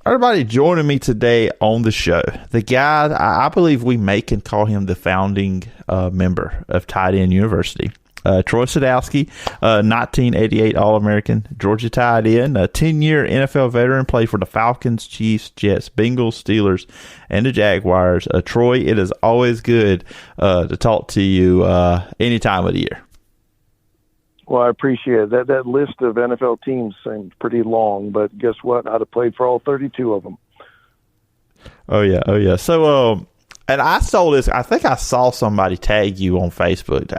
Everybody joining me today on the show. The guy, I believe we can call him the founding member of Tight End University. Troy Sadowski, 1988 All-American, Georgia tight end, a 10-year NFL veteran, played for the Falcons, Chiefs, Jets, Bengals, Steelers, and the Jaguars. Troy, it is always good to talk to you any time of the year. Well, I appreciate it. That list of NFL teams seems pretty long, but guess what? I'd have played for all 32 of them. Oh, yeah. So, and I saw this. I think I saw somebody tag you on Facebook.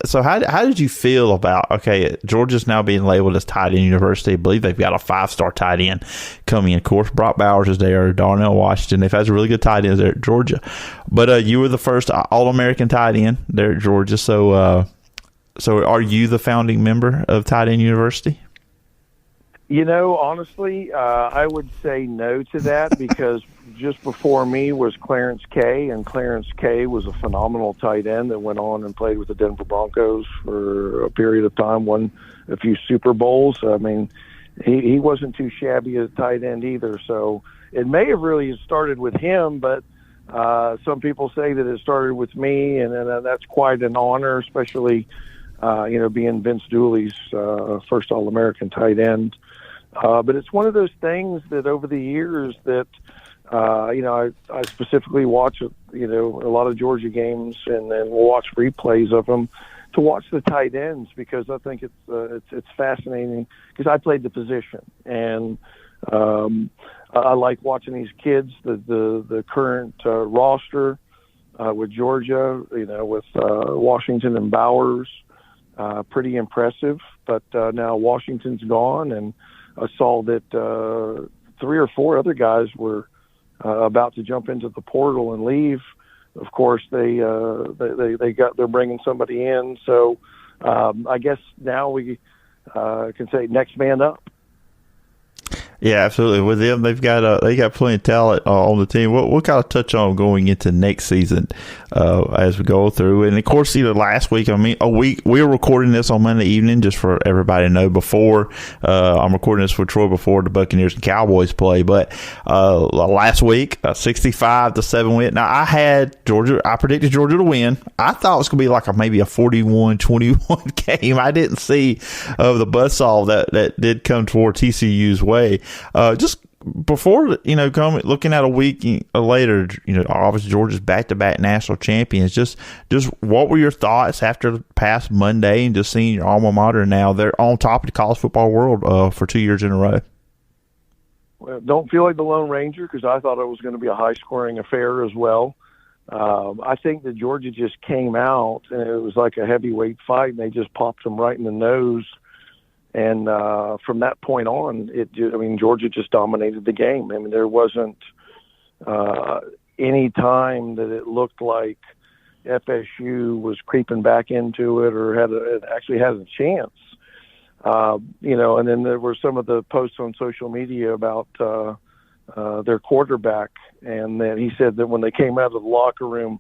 So how did you feel about, Georgia's now being labeled as Tight End University. I believe they've got a 5-star tight end coming in. Of course, Brock Bowers is there, Darnell Washington. They've had some really good tight ends there at Georgia. But you were the first All-American tight end there at Georgia. So are you the founding member of Tight End University? Honestly, I would say no to that because just before me was Clarence Kay, and Clarence Kay was a phenomenal tight end that went on and played with the Denver Broncos for a period of time, won a few Super Bowls. I mean, he wasn't too shabby as a tight end either. So it may have really started with him, but some people say that it started with me, and that's quite an honor, especially being Vince Dooley's first All-American tight end. But it's one of those things that over the years that, I specifically watch, a lot of Georgia games and then we'll watch replays of them to watch the tight ends because I think it's fascinating because I played the position and I like watching these kids, the current roster with Georgia, with Washington and Bowers. Pretty impressive, but now Washington's gone, and I saw that 3 or 4 other guys were about to jump into the portal and leave. Of course, they're bringing somebody in, so I guess now we can say next man up. Yeah, absolutely. With them, they got plenty of talent on the team. We'll kind of touch on going into next season as we go through. And of course, last week, we were recording this on Monday evening, just for everybody to know. Before I'm recording this for Troy before the Buccaneers and Cowboys play. But last week, 65-7 win. Now I had Georgia. I predicted Georgia to win. I thought it was going to be maybe a 41-21 game. I didn't see the buzzsaw that did come toward TCU's way. Just before, looking at a week later, obviously Georgia's back-to-back national champions. Just what were your thoughts after past Monday and just seeing your alma mater now? They're on top of the college football world for 2 years in a row. Well, don't feel like the Lone Ranger because I thought it was going to be a high-scoring affair as well. I think that Georgia just came out and it was like a heavyweight fight and they just popped them right in the nose. And from that point on, Georgia just dominated the game. I mean, there wasn't any time that it looked like FSU was creeping back into it or actually had a chance. And then there were some of the posts on social media about their quarterback, and that he said that when they came out of the locker room,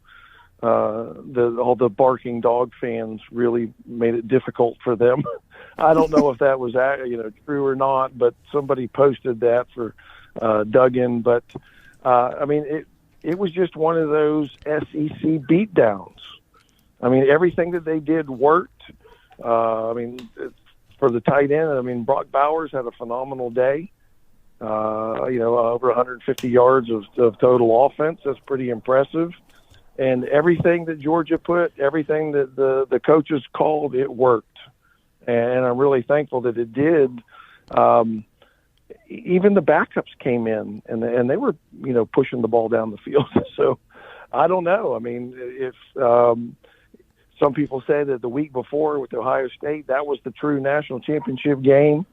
all the barking dog fans really made it difficult for them. I don't know if that was true or not, but somebody posted that for Duggan. But it was just one of those SEC beatdowns. I mean, everything that they did worked. For the tight end, Brock Bowers had a phenomenal day. Over 150 yards of total offense. That's pretty impressive. And everything that Georgia put, everything that the coaches called, it worked. And I'm really thankful that it did. Even the backups came in, and they were, pushing the ball down the field. So I don't know. I mean, if some people say that the week before with Ohio State, that was the true national championship game,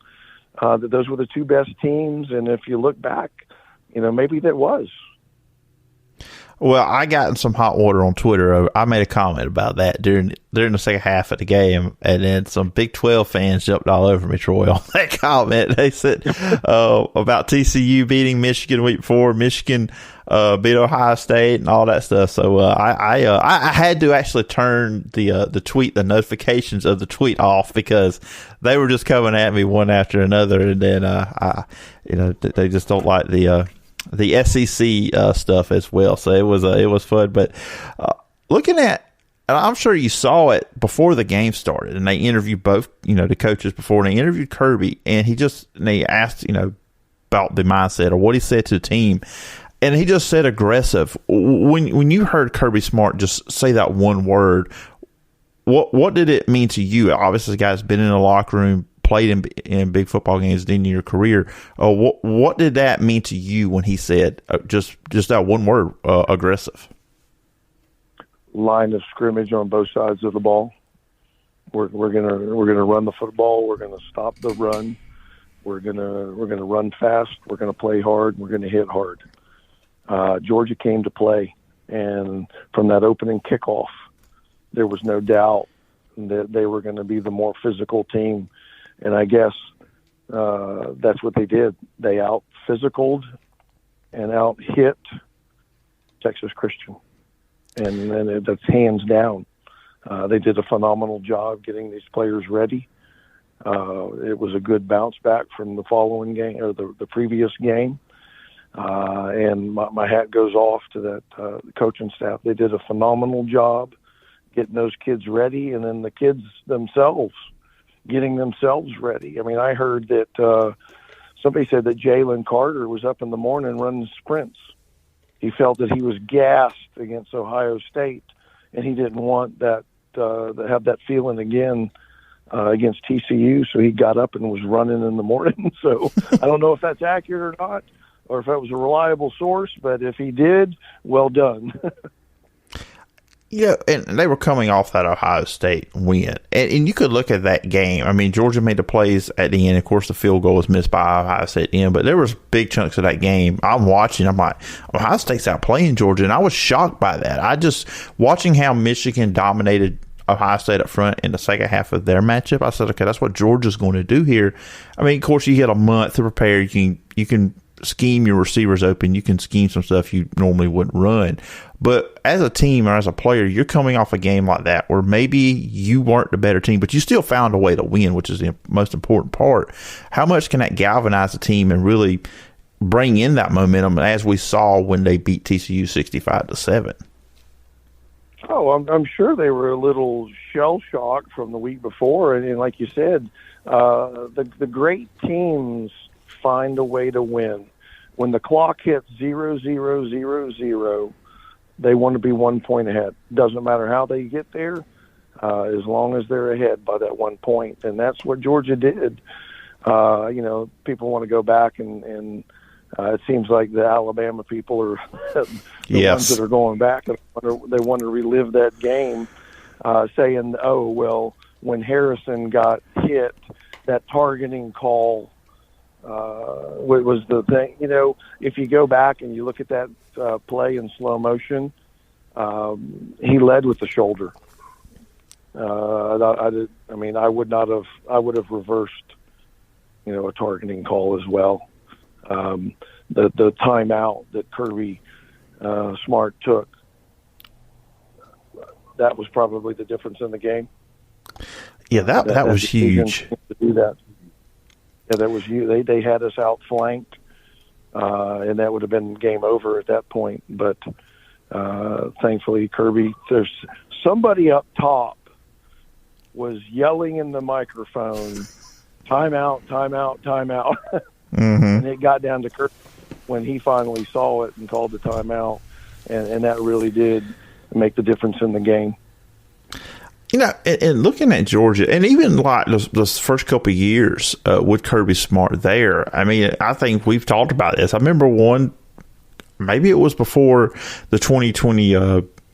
that those were the two best teams. And if you look back, maybe that was. Well, I got in some hot water on Twitter. I made a comment about that during the second half of the game, and then some Big 12 fans jumped all over me, Troy, on that comment. They said about TCU beating Michigan week 4, Michigan beat Ohio State, and all that stuff. So I had to actually turn the tweet, the notifications of the tweet off, because they were just coming at me one after another, and then they just don't like the SEC stuff as well. So it was fun. But looking at, and I'm sure you saw it before the game started, and they interviewed both, the coaches before, and they interviewed Kirby, and they asked, about the mindset or what he said to the team, and he just said aggressive. When you heard Kirby Smart just say that one word, what did it mean to you? Obviously, the guy's been in the locker room, played in big football games in your career. What did that mean to you when he said just that one word, aggressive? Line of scrimmage on both sides of the ball. We're gonna run the football. We're gonna stop the run. We're gonna run fast. We're gonna play hard. We're gonna hit hard. Georgia came to play, and from that opening kickoff, there was no doubt that they were going to be the more physical team. And I guess that's what they did. They out-physicaled and out-hit Texas Christian. And that's hands down. They did a phenomenal job getting these players ready. It was a good bounce back from the following game, or the previous game. And my hat goes off to that coaching staff. They did a phenomenal job getting those kids ready, and then the kids themselves getting themselves ready. I mean, I heard that somebody said that Jalen Carter was up in the morning running sprints. He felt that he was gassed against Ohio State, and he didn't want that to have that feeling again against TCU, so he got up and was running in the morning. So I don't know if that's accurate or not, or if that was a reliable source, but if he did, well done. Yeah, and they were coming off that Ohio State win. And you could look at that game. I mean, Georgia made the plays at the end. Of course, the field goal was missed by Ohio State at the end, but there was big chunks of that game. I'm watching. I'm like, Ohio State's out playing Georgia, and I was shocked by that. Watching how Michigan dominated Ohio State up front in the second half of their matchup, I said, okay, that's what Georgia's going to do here. I mean, of course, you get a month to prepare. You can scheme your receivers open. You can scheme some stuff you normally wouldn't run. But as a team or as a player, you're coming off a game like that where maybe you weren't the better team, but you still found a way to win, which is the most important part. How much can that galvanize the team and really bring in that momentum, as we saw when they beat TCU 65-7? Oh, I'm sure they were a little shell-shocked from the week before. And like you said, the great teams find a way to win. When the clock hits 0-0-0-0, they want to be 1 point ahead. Doesn't matter how they get there, as long as they're ahead by that 1 point. And that's what Georgia did. People want to go back and it seems like the Alabama people are the ones that are going back. And they want to relive that game, saying, oh, well, when Harrison got hit, that targeting call was the thing. If you go back and you look at that play in slow motion, he led with the shoulder. I would have reversed, a targeting call as well. The timeout that Kirby Smart took, that was probably the difference in the game. Yeah, that was huge. To do that. Yeah, that was huge. They had us outflanked, and that would have been game over at that point. But thankfully, Kirby, there's somebody up top was yelling in the microphone, timeout, timeout, timeout. Mm-hmm. And it got down to Kirby when he finally saw it and called the timeout, and that really did make the difference in the game. And looking at Georgia, and even like those first couple of years with Kirby Smart there, I mean, I think we've talked about this. I remember maybe it was before the 2020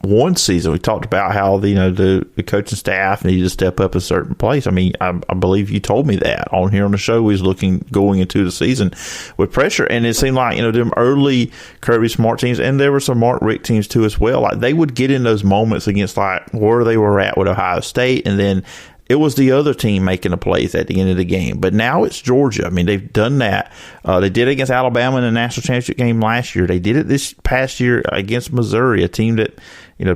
one season, we talked about how the coaching staff needed to step up a certain place. I mean, I believe you told me that on here on the show. We was going into the season with pressure, and it seemed like them early Kirby Smart teams, and there were some Mark Richt teams too as well. Like they would get in those moments against like where they were at with Ohio State, and then it was the other team making the plays at the end of the game. But now it's Georgia. I mean, they've done that. They did it against Alabama in the national championship game last year. They did it this past year against Missouri, a team that,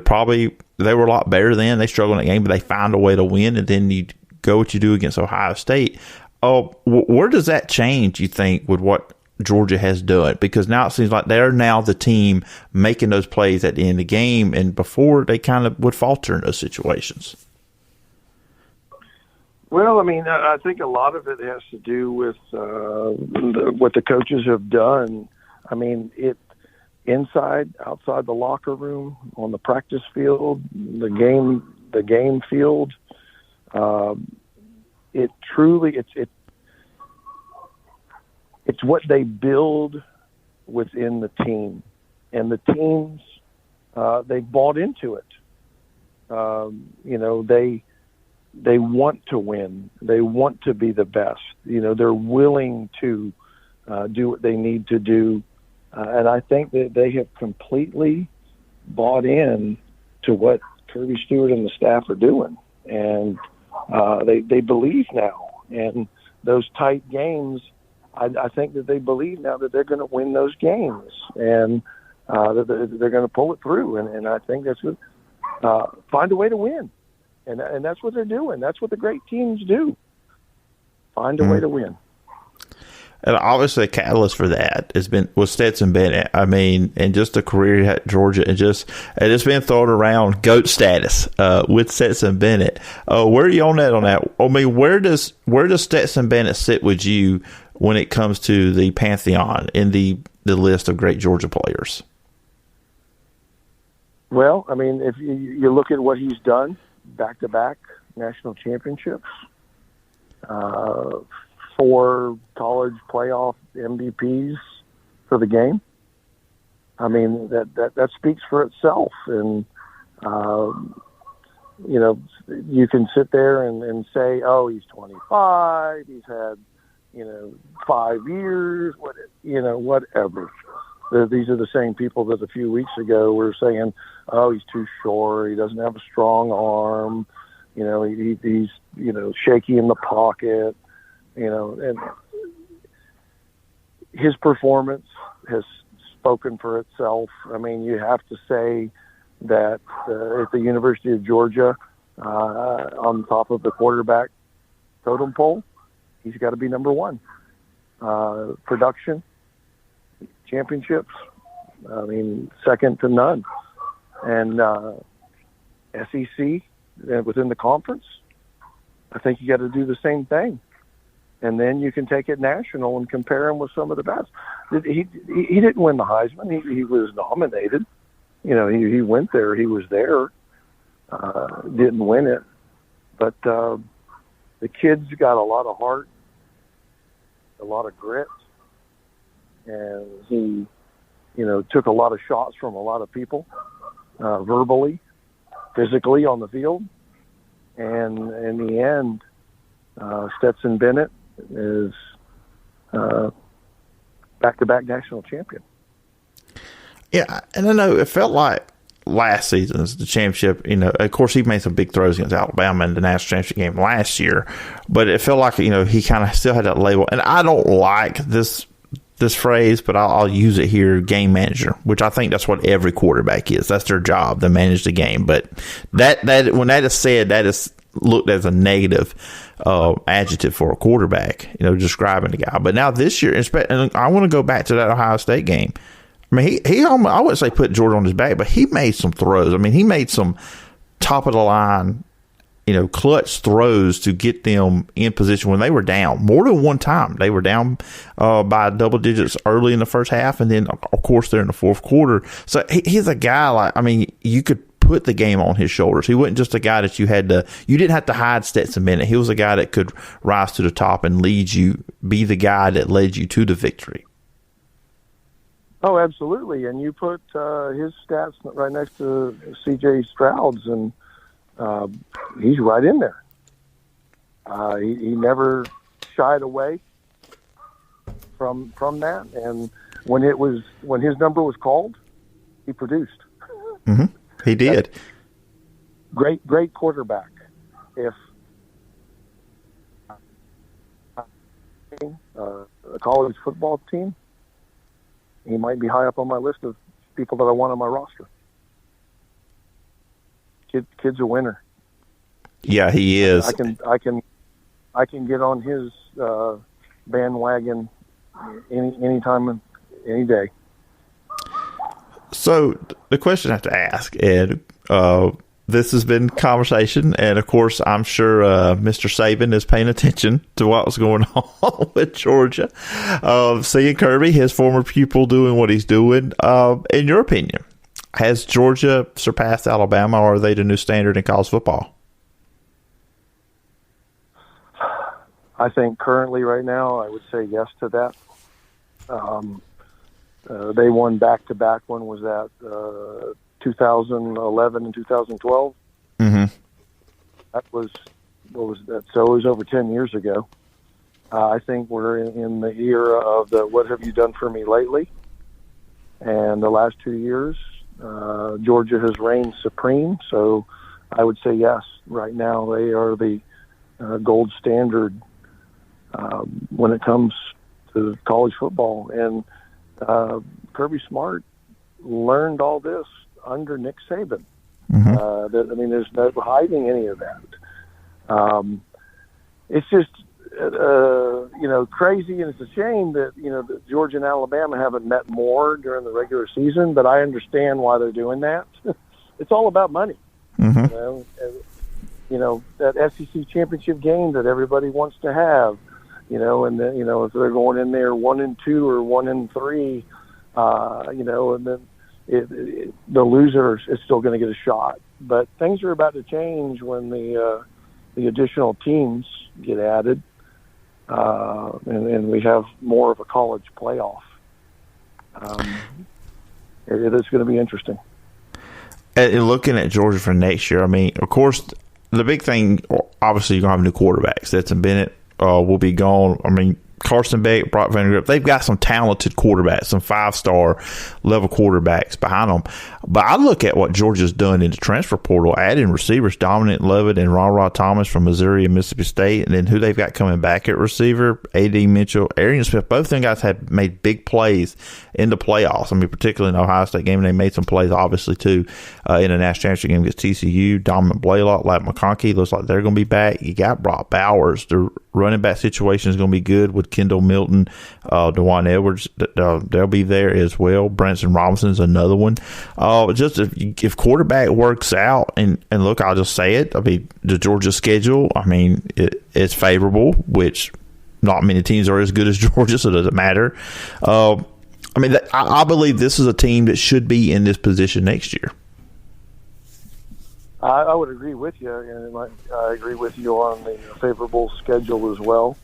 probably they were a lot better then. They struggled in that game, but they found a way to win. And then you go what you do against Ohio State. Where does that change, you think, with what Georgia has done? Because now it seems like they're now the team making those plays at the end of the game. And before, they kind of would falter in those situations. Well, I mean, I think a lot of it has to do with what the coaches have done. I mean, inside, outside the locker room, on the practice field, the game field. It truly, it's what they build within the team, and the teams they bought into it. They want to win. They want to be the best. They're willing to do what they need to do. And I think that they have completely bought in to what Kirby Stewart and the staff are doing. And they believe now. And those tight games, I think that they believe now that they're going to win those games. And that they're going to pull it through. And I think that's what, find a way to win. And that's what they're doing. That's what the great teams do. Find a way to win. And obviously, a catalyst for that was Stetson Bennett. I mean, and just a career at Georgia, and it's been thrown around GOAT status with Stetson Bennett. Where are you on that? I mean, where does Stetson Bennett sit with you when it comes to the pantheon in the list of great Georgia players? Well, I mean, if you look at what he's done. Back-to-back national championships, 4 college playoff MVPs for the game. I mean, that speaks for itself. And, you can sit there and say, oh, he's 25, he's had, 5 years, whatever. These are the same people that a few weeks ago were saying, oh, he's too short, he doesn't have a strong arm, he's shaky in the pocket, and his performance has spoken for itself. I mean, you have to say that at the University of Georgia, on top of the quarterback totem pole, he's got to be number one. Production, championships, I mean, second to none. And SEC, within the conference, I think you got to do the same thing. And then you can take it national and compare him with some of the best. He didn't win the Heisman. He was nominated. He went there. He was there. Didn't win it. But the kid's got a lot of heart, a lot of grit. And he, took a lot of shots from a lot of people, verbally, physically on the field. And in the end, Stetson Bennett is back-to-back national champion. Yeah, and I know it felt like last season's the championship, of course he made some big throws against Alabama in the national championship game last year, but it felt like, he kind of still had that label. And I don't like this phrase, but I'll use it here, game manager, which I think that's what every quarterback is. That's their job, to manage the game. But that when that is said, that is looked as a negative adjective for a quarterback, describing the guy. But now this year, and I want to go back to that Ohio State game. I mean, he I wouldn't say put Jordan on his back, but he made some throws. I mean, he made some top of the line, clutch throws to get them in position when they were down more than one time. They were down by double digits early in the first half, and then, of course, they're in the fourth quarter. So he's a guy you could put the game on his shoulders. He wasn't just a guy that you didn't have to hide Stetson Bennett. He was a guy that could rise to the top and be the guy that led you to the victory. Oh, absolutely. And you put his stats right next to C.J. Stroud's, and he's right in there. He never shied away from that, and when his number was called, he produced. Mm-hmm. He did. Great quarterback. If a college football team, he might be high up on my list of people that I want on my roster. Kid's a winner. Yeah, he is. I can get on his bandwagon anytime, any day. So the question I have to ask, Ed, this has been conversation, and of course, I'm sure Mr. Saban is paying attention to what was going on with Georgia. Seeing Kirby, his former pupil, doing what he's doing. In your opinion, has Georgia surpassed Alabama, or are they the new standard in college football? I think currently, right now, I would say yes to that. They won back-to-back. One was that 2011 and 2012. Mm-hmm. That was, what was that? So it was over 10 years ago. I think we're in the era of the what have you done for me lately? And the last 2 years, Georgia has reigned supreme. So I would say yes. Right now, they are the gold standard when it comes to college football. And Kirby Smart learned all this under Nick Saban. Mm-hmm. There's no hiding any of that. It's just, crazy, and it's a shame that, that Georgia and Alabama haven't met more during the regular season, but I understand why they're doing that. It's all about money. Mm-hmm. That SEC championship game that everybody wants to have, and then, if they're going in there 1-2 or 1-3, and then the loser is still going to get a shot. But things are about to change when the additional teams get added, and we have more of a college playoff. It is going to be interesting. And looking at Georgia for next year, of course, the big thing, obviously, you're going to have new quarterbacks. Stetson Bennett will be gone. Carson Beck, Brock Vandagriff, they've got some talented quarterbacks, some 5-star level quarterbacks behind them. But I look at what Georgia's done in the transfer portal, adding receivers, Dominic Lovett and Ron Thomas from Missouri and Mississippi State, and then who they've got coming back at receiver, A.D. Mitchell, Arian Smith. Both of them guys have made big plays in the playoffs. Particularly in the Ohio State game, they made some plays, obviously, too, in the national championship game against TCU. Dominic Blaylock, Lat McConkey, looks like they're going to be back. You got Brock Bowers. The running back situation is going to be good with Kendall Milton, DeJuan Edwards. They'll be there as well. Branson Robinson's another one. Just if quarterback works out, and look, I'll just say it. The Georgia schedule, it's favorable, which not many teams are as good as Georgia, so it doesn't matter. I believe this is a team that should be in this position next year. I would agree with you, and I agree with you on the favorable schedule as well.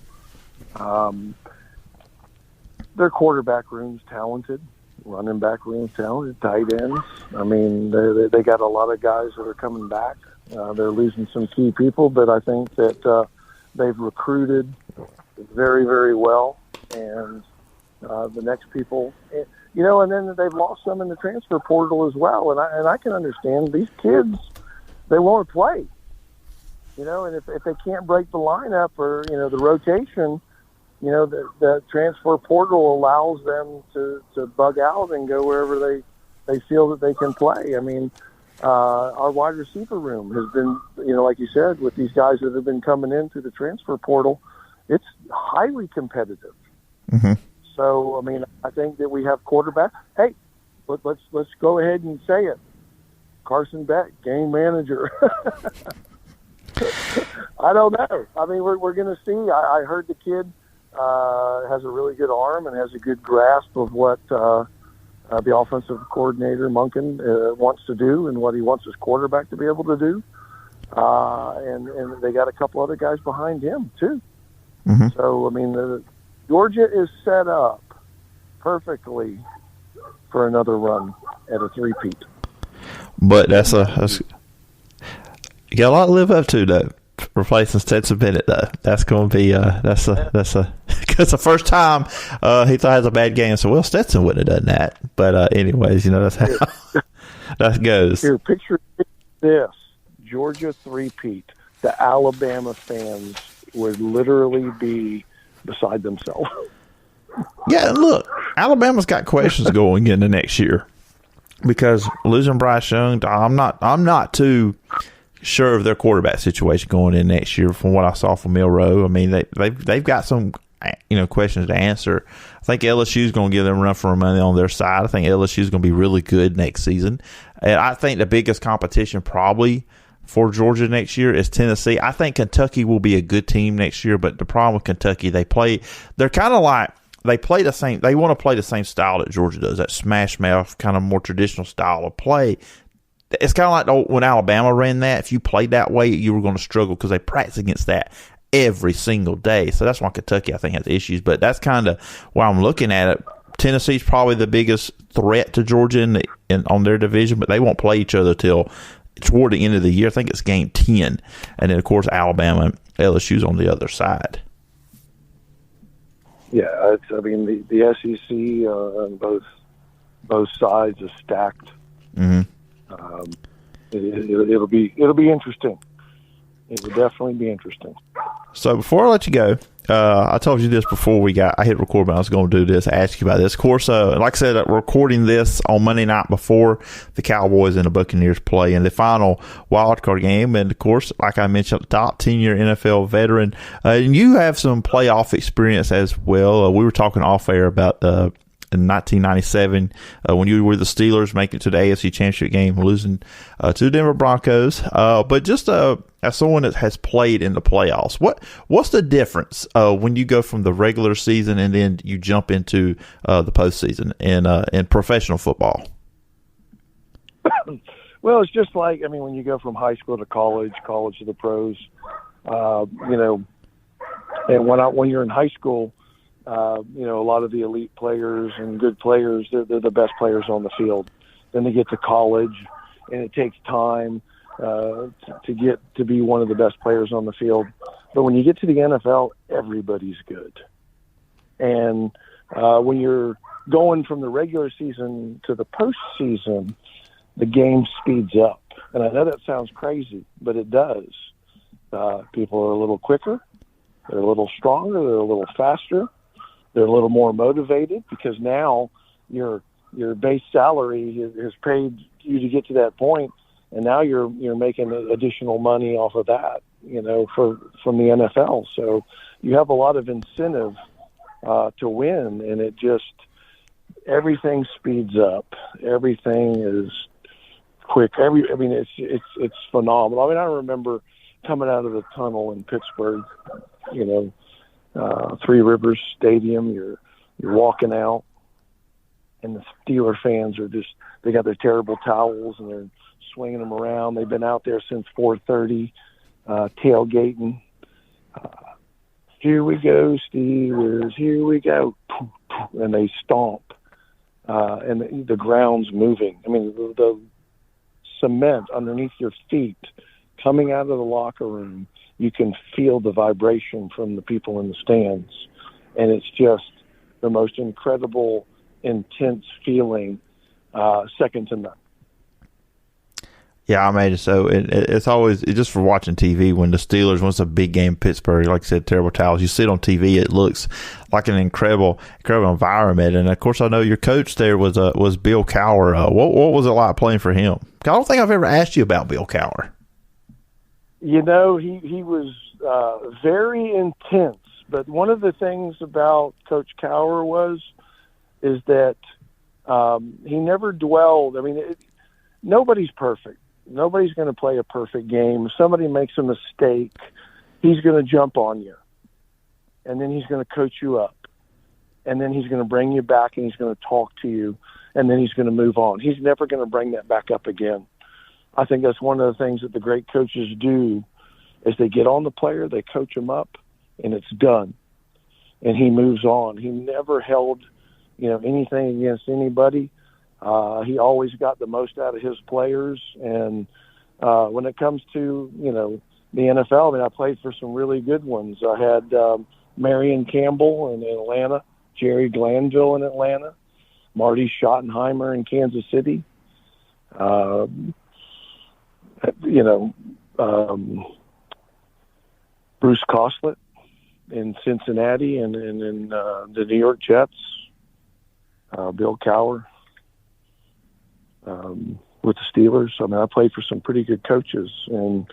Their quarterback room's talented, running back room's talented, tight ends. They got a lot of guys that are coming back. They're losing some key people, but I think that they've recruited very, very well, and the next people, and then they've lost some in the transfer portal as well. And I can understand these kids. They want to play, and if they can't break the lineup or, the rotation, the transfer portal allows them to bug out and go wherever they feel that they can play. Our wide receiver room has been, like you said, with these guys that have been coming in through the transfer portal, it's highly competitive. Mm-hmm. So, I think that we have quarterback. Hey, let's go ahead and say it. Carson Beck, game manager. I don't know. We're going to see. I heard the kid has a really good arm and has a good grasp of what the offensive coordinator, Monken, wants to do and what he wants his quarterback to be able to do. And they got a couple other guys behind him, too. Mm-hmm. So, Georgia is set up perfectly for another run at a three-peat. But that's you got a lot to live up to, though. Replacing Stetson Bennett, though, that's going to be because the first time he thought it was a bad game, so Stetson would have done that. But anyways, that's how that goes. Here, picture this: Georgia three-peat. The Alabama fans would literally be beside themselves. Yeah, look, Alabama's got questions going into next year because losing Bryce Young, I'm not too sure of their quarterback situation going in next year. From what I saw from Milroe, I mean they've got some questions to answer. I think LSU's going to give them a run for money on their side. I think LSU's going to be really good next season, and I think the biggest competition probably for Georgia next year is Tennessee. I think Kentucky will be a good team next year, but the problem with Kentucky, they're kind of like they play the same. They want to play the same style that Georgia does, that smash mouth kind of more traditional style of play. It's kind of like when Alabama ran that. If you played that way, you were going to struggle because they practice against that every single day. So that's why Kentucky, I think, has issues. But that's kind of why I'm looking at it. Tennessee's probably the biggest threat to Georgia on their division, but they won't play each other till toward the end of the year. I think it's game 10. And then, of course, Alabama and LSU's on the other side. Yeah, the SEC on both sides is stacked. Mm-hmm. It'll be interesting. It will definitely be interesting. So before I let you go, I told you this before I hit record, but I was going to do this, ask you about this. Of course, like I said, we're recording this on Monday night before the Cowboys and the Buccaneers play in the final wild card game. And, of course, like I mentioned at the top, 10-year NFL veteran. And you have some playoff experience as well. We were talking off air about in 1997 when you were the Steelers making it to the AFC Championship game, losing to the Denver Broncos. But just as someone that has played in the playoffs, what's the difference when you go from the regular season and then you jump into the postseason in professional football? Well, it's just like, when you go from high school to college to the pros, and when you're in high school, a lot of the elite players and good players, they're the best players on the field. Then they get to college, and it takes time to get to be one of the best players on the field. But when you get to the NFL, everybody's good. And when you're going from the regular season to the postseason, the game speeds up. And I know that sounds crazy, but it does. People are a little quicker. They're a little stronger. They're a little faster. They're a little more motivated because now your base salary has paid you to get to that point, and now you're making additional money off of that, from the NFL. So you have a lot of incentive to win, and it just everything speeds up. Everything is quick. It's phenomenal. I remember coming out of the tunnel in Pittsburgh, Three Rivers Stadium, you're walking out, and the Steeler fans they got their terrible towels and they're swinging them around. They've been out there since 4:30, tailgating. Here we go, Steelers, here we go. And they stomp, and the ground's moving. The cement underneath your feet coming out of the locker room, you can feel the vibration from the people in the stands. And it's just the most incredible, intense feeling, second to none. Yeah, I made it so. It's always just for watching TV when the Steelers, when it's a big game in Pittsburgh, like I said, terrible towels. You see it on TV, it looks like an incredible environment. And of course, I know your coach there was Bill Cowher. What was it like playing for him? I don't think I've ever asked you about Bill Cowher. He was very intense. But one of the things about Coach Cowher is that he never dwelled. Nobody's perfect. Nobody's going to play a perfect game. If somebody makes a mistake, he's going to jump on you. And then he's going to coach you up. And then he's going to bring you back and he's going to talk to you. And then he's going to move on. He's never going to bring that back up again. I think that's one of the things that the great coaches do is they get on the player, they coach him up, and it's done. And he moves on. He never held anything against anybody. He always got the most out of his players. And when it comes to, the NFL, I played for some really good ones. I had Marion Campbell in Atlanta, Jerry Glanville in Atlanta, Marty Schottenheimer in Kansas City. Bruce Coslet in Cincinnati and in the New York Jets. Bill Cowher with the Steelers. I played for some pretty good coaches, and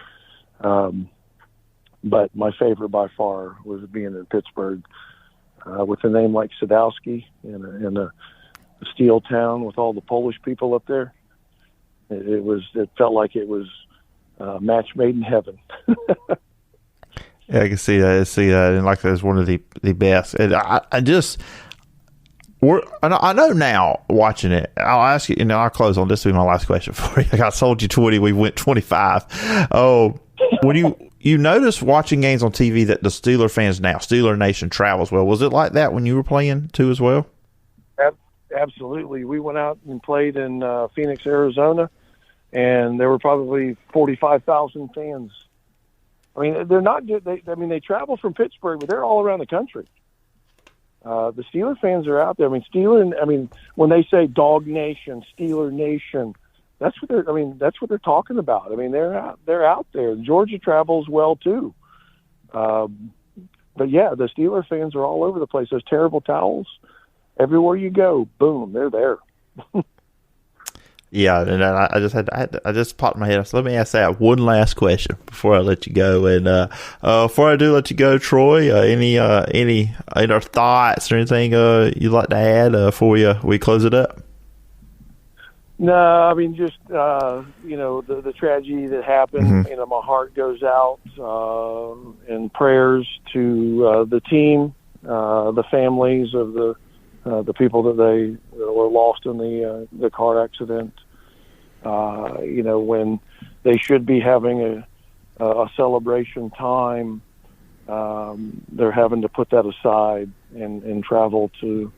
but my favorite by far was being in Pittsburgh with a name like Sadowski in a steel town with all the Polish people up there. It felt like it was a match made in heaven. Yeah, I can see that. And like that's one of the best. And I know now watching it. I'll ask you. I'll close on this. Will be my last question for you. I sold you 20. We went 25. Oh, when you notice watching games on TV that the Steeler fans now, Steeler Nation travels well. Was it like that when you were playing too as well? Absolutely. We went out and played in Phoenix, Arizona, and there were probably 45,000 fans. They're not good. They travel from Pittsburgh, but they're all around the country. The Steeler fans are out there. When they say Dog Nation, Steeler Nation, that's what they're talking about. They're out there. Georgia travels well too. But yeah, the Steeler fans are all over the place. Those terrible towels, everywhere you go, boom, they're there. Yeah, and I just popped in my head. So let me ask that one last question before I let you go. And before I do let you go, Troy, any other thoughts or anything you'd like to add before we close it up? No, just the tragedy that happened. Mm-hmm. My heart goes out in prayers to the team, the families of the people that they were lost in the car accident. When they should be having a celebration time, they're having to put that aside and travel to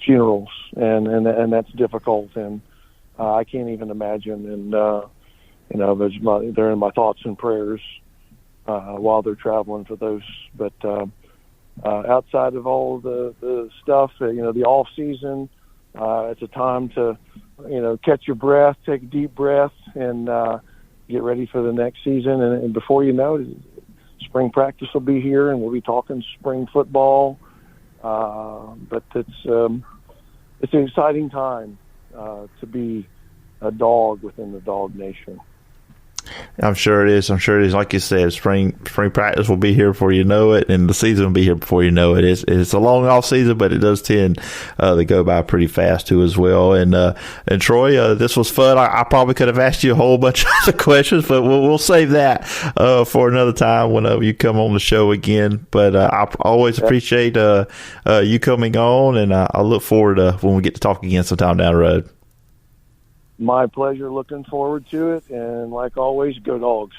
funerals, and that's difficult, and I can't even imagine. And they're in my thoughts and prayers while they're traveling for those. But outside of all the stuff, the off season, it's a time to catch your breath, take a deep breath, and get ready for the next season. And before you know it, spring practice will be here, and we'll be talking spring football. But it's an exciting time to be a dog within the Dog Nation. I'm sure it is. Like you said, spring practice will be here before you know it, and the season will be here before you know it. It's a long off season, but it does tend to go by pretty fast too as well. And Troy, this was fun. I probably could have asked you a whole bunch of other questions, but we'll save that for another time whenever you come on the show again. But I always appreciate you coming on, and I look forward to when we get to talk again sometime down the road. My pleasure. Looking forward to it. And like always, go Dogs.